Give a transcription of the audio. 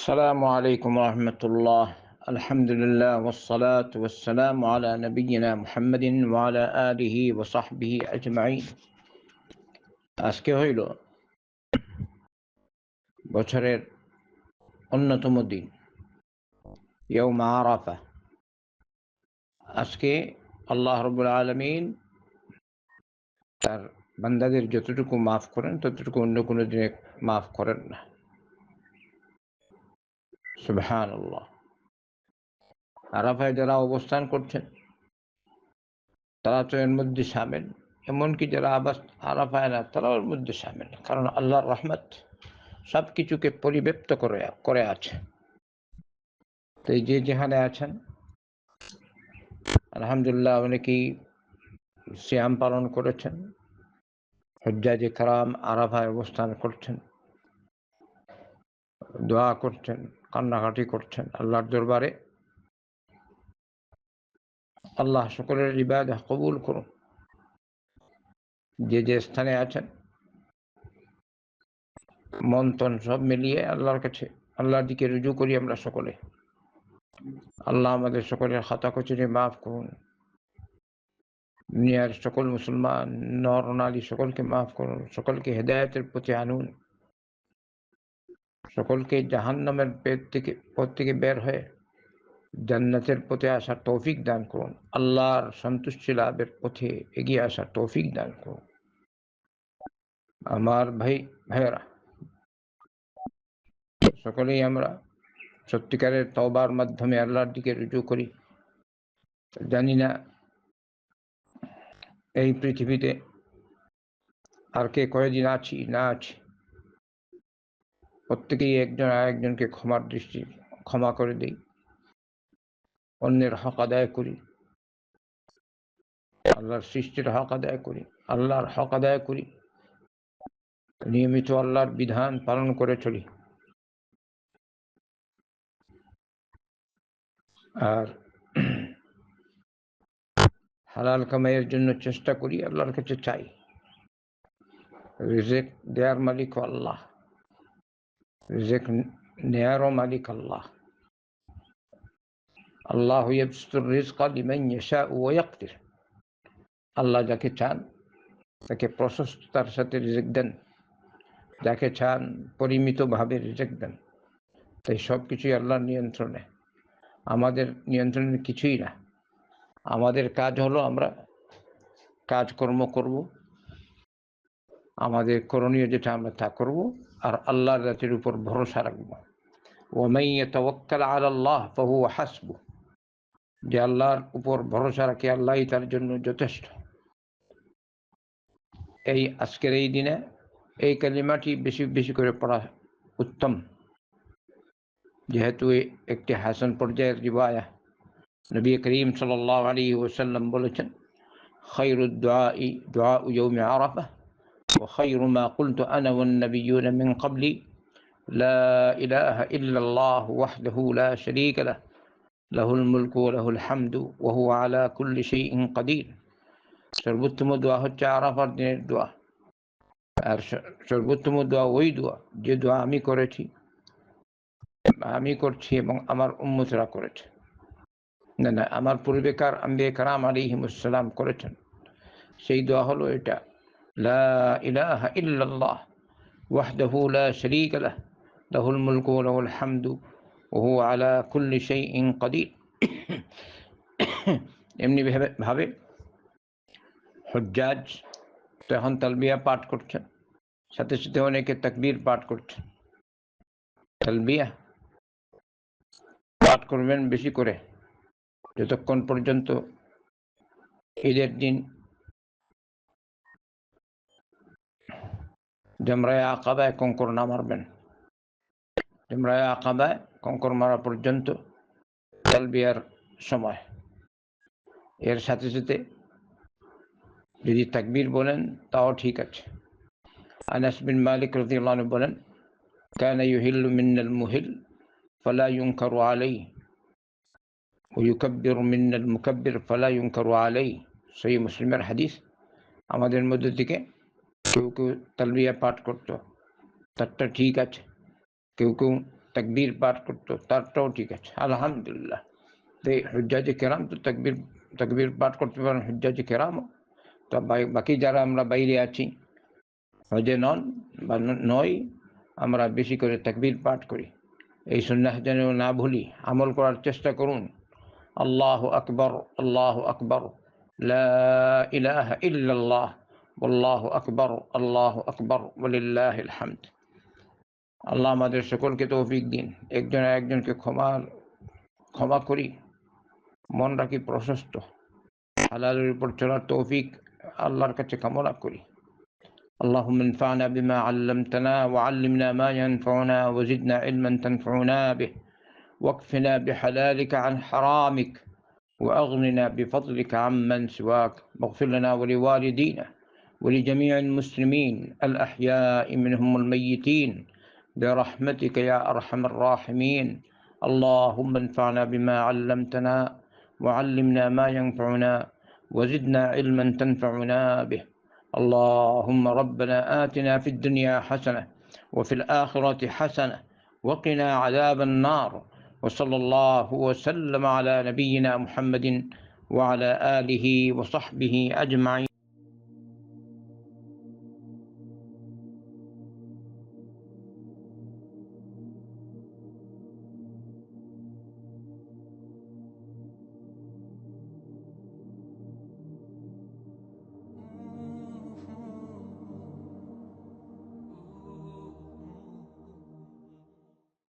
السلام عليكم ورحمة الله. الحمد لله والصلاة والسلام على نبينا محمد وعلى آله وصحبه أجمعين. আজকে হইল বছরের অন্যতম দিন ইয়াউম আরাফা। আজকে আল্লাহ রাব্বুল আলামিন তার বান্দাদের যতটুকু মাফ করেন ততটুকু অন্য কোনো দিনে মাফ করেন না। সুবহানাল্লাহ। আরাফায় যারা অবস্থান করছেন তারা তো এর মধ্যে শামিল, এমনকি যারা আরাফায় না তারাও এর মধ্যে শামিল, কারণ আল্লাহর রহমত সব কিছুকে পরিব্যাপ্ত করে আছে। তো এই যে যেখানে আছেন আলহামদুলিল্লাহ, অনেকেই সিয়াম পালন করেছেন, হুজ্জাজে কারাম আরাফায় অবস্থান করছেন, দোয়া করছেন, কান্নাকাটি করছেন আল্লাহর দরবারে। আল্লাহ সকলের ইবাদত কবুল করুন। যে যে স্থানে আছেন মন তন সব মিলিয়ে আল্লাহর কাছে, আল্লাহর দিকে রুজু করি আমরা সকলে। আল্লাহ আমাদের সকলের খাতা কচুরি মাফ করুন। দুনিয়ার সকল মুসলমান নর নারী সকলকে মাফ করুন, সকলকে হেদায়েতের প্রতি আনুন, সকলকে জাহান্নামের পথ থেকে বের হয়ে জান্নাতের পথে আসার তৌফিক দান করুন। আল্লাহর সন্তুষ্টি লাভের পথে এগিয়ে আসার তৌফিক দান করুন। আমার ভাইয়েরা, সকলেই আমরা সত্যিকারের তওবার মাধ্যমে আল্লাহর দিকে রুজু করি। জানি না এই পৃথিবীতে আর কে কয়দিন আছি না আছি। প্রত্যেকেই একজন আরেকজনকে ক্ষমা করে দিই, অন্যের হক আদায় করি, আল্লাহর সৃষ্টির হক আদায় করি, আল্লাহর হক আদায় করি, নিয়মিত আল্লাহর বিধান পালন করে চলি। আর হালাল কামাইয়ের জন্য চেষ্টা করি, আল্লাহর কাছে চাই। রিজিক দেয়ার মালিক আল্লাহ, রিজিক নেয়ারও মালিক আল্লাহ। আল্লাহু ইয়াবসুতুর রিজকা লিমান ইয়াশাউ ওয়া ইয়াকদির। আল্লাহ যাকে চান তাকে প্রশস্ততার সাথে রিজিক দেন, যাকে চান পরিমিতভাবে রিজিক দেন। তাই সব কিছুই আল্লাহর নিয়ন্ত্রণে, আমাদের নিয়ন্ত্রণে কিছুই না। আমাদের কাজ হলো আমরা কাজকর্ম করব, আমাদের করণীয় যেটা আমরা তা করব, আর আল্লাহর জাতির উপর ভরসা রাখব। ওয়ামান ইয়াতাওয়াক্কাল আলাল্লাহ ফাহুয়া হাসবুহ। যে আল্লাহর উপর ভরসা রাখে আল্লাহই তার জন্য যথেষ্ট। এই আজকের এই দিনে এই কালিমাটি বেশি বেশি করে পড়া উত্তম, যেহেতু একটি হাসান পর্যায়ের রিওয়ায়া। নবী করিম সাল্লাল্লাহু আলাইহি ওয়াসাল্লাম বলেছেন, খায়রুদ দুআই দুআউ ইয়াউমি আরাফা ওয়া খায়রু মা কুলতু আনা ওয়ান নাবিয়্যুনা মিন ক্বাবলি লা ইলাহা ইল্লাল্লাহু ওয়াহদাহু লা শারীকা লাহু লাহুল মুলকু ওয়া লাহুল হামদু ওয়া হুয়া আলা কুল্লি শাইইন কাদির। সর্বোত্তম দোয়া হচ্ছে আরাফার দিনের দোয়া। আর সর্বোত্তম দোয়া ওই দোয়া যে দোয়া আমি করছি এবং আমার উম্মতরা করেছে। না, আমার পূর্বেকার আম্বিয়া কেরাম আলাইহিমুস সালাম করেছেন। সেই দোয়া হলো এটা, লা ইলাহা ইল্লাল্লাহ ওয়াহদাহু লা শারীকা লাহু লাহুল মুলকু ওয়া লাহুল হামদু ওয়া হুয়া আলা কুল্লি শাইইন কাদির। এমনি ভাবে হুজ্জাজ তখন তালবিয়া পাঠ করছেন, সাথে সাথে অনেকে তাকবীর পাঠ করছেন। তালবিয়া পাঠ করবেন বেশি করে, যতক্ষণ পর্যন্ত ঈদের দিন জামরায়ে আকাবায় কঙ্কর না মারবেন। জামরায়ে আকাবায় কঙ্কর মারা পর্যন্ত তালবিয়ার সময়। এর সাথে সাথে যদি তাকবীর বলেন তাও ঠিক আছে। আনাস বিন মালিক রাদিয়াল্লাহু আনহু বলেন, কানা ইউহিল্লু মিনাল মুহিল ফালা ইউনকারু আলাইহি ওয়া ইউকাব্বিরু মিনাল মুকাব্বির ফালা ইউনকারু আলাইহি। সহিহ মুসলিমের হাদিস। আমাদের মধ্য থেকে কেউ কেউ তালবিয়া পাঠ করতো, তারটা ঠিক আছে। কেউ কেউ তাকবীর পাঠ করতো, তারটাও ঠিক আছে, আলহামদুলিল্লাহ। তো হুজ্জাজে কেরাম তো তাকবীর পাঠ করতে পারেন, হুজ্জাজে কেরামও। তো বাকি যারা আমরা বাইরে আছি, হজে নন বা নই, আমরা বেশি করে তাকবীর পাঠ করি। এই সুন্নাহ যেন না ভুলি, আমল করার চেষ্টা করুন। আল্লাহু আকবার, আল্লাহু আকবার, লা ইলাহা ইল্লাল্লাহ, আল্লাহু আকবার, আল্লাহু আকবার, ওয়ালিল্লাহিল হামদ। আল্লাহ আমাদের সকলকে তৌফিক দিন, একজন একজনকে ক্ষমা করি, মন রাখি প্রশস্ত, হালালের উপর চলার তৌফিক আল্লাহর কাছে কামনা করি। اللهم انفعنا بما علمتنا وعلمنا ما ينفعنا وزدنا علما تنفعنا به واكفنا بحلالك عن حرامك وأغننا بفضلك عمن سواك واغفر لنا ولوالدينا ولجميع المسلمين الأحياء منهم والميتين برحمتك يا أرحم الراحمين. اللهم انفعنا بما علمتنا وعلمنا ما ينفعنا وزدنا علما تنفعنا به. اللهم ربنا آتنا في الدنيا حسنة وفي الآخرة حسنة وقنا عذاب النار. وصلى الله وسلم على نبينا محمد وعلى آله وصحبه أجمعين.